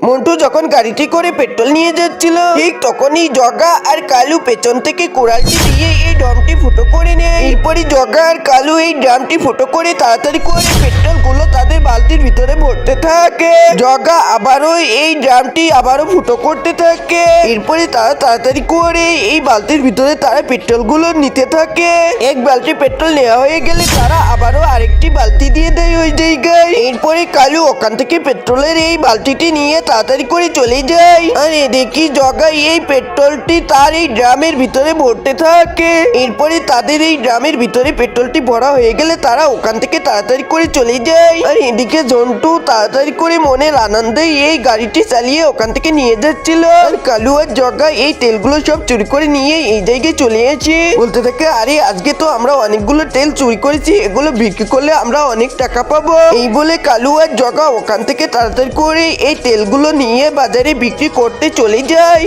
মন্টু যখন গাড়িটি করে পেট্রোল নিয়ে যাচ্ছিল ঠিক তখনই জগা আর কালু পেছন থেকে কোড়ালটি দিয়ে এই ড্রামটি ফুটো করে নেয়। এরপরে জগা আর কালু এই ড্রামটি ফুটো করে তাড়াতাড়ি করে পেট্রোল গুলো তাদের বালতির ভিতরে ভরতে থাকে। জগা আবারও এই ড্রামটি আবারও ফুটো করতে থাকে। এরপরে তারা তাড়াতাড়ি করে এই বালতির ভিতরে তারা পেট্রোল গুলো নিতে থাকে। এক বালতি পেট্রোল নেওয়া হয়ে গেলে তারা আবারও আরেকটি বালতি দিয়ে দেয় ওই জায়গায়। এরপরে কালু ওখান থেকে পেট্রোলের এই বালতিটি নিয়ে তাড়াতাড়ি করে চলে যায়। আর দেখি জগা এই পেট্রোলটি তার এই ড্রামের ভিতরে ভরতে থাকে। এরপরে তাদের এই ড্রামের ভিতরে পেট্রোলটি ভরা হয়ে গেলে তারা ওখান থেকে তাড়াতাড়ি করে চলে যায়। আর এদিকে জন্টু তাড়াতাড়ি করে মনের আনন্দে এই গাড়িটি চালিয়ে ওখান থেকে নিয়ে যাচ্ছিল। আর কালু আর জগা এই তেলগুলো সব চুরি করে নিয়ে এই জায়গায় চলে আসে। বলতে থাকে, আরে আজকে তো আমরা অনেকগুলো তেল চুরি করেছি, এগুলো বিক্রি করলে আমরা অনেক টাকা পাবো। এই বলে কালু আর জগা ওখান থেকে তাড়াতাড়ি করে এই তেলগুলো নিয়ে বাজারে বিক্রি করতে চলে যায়।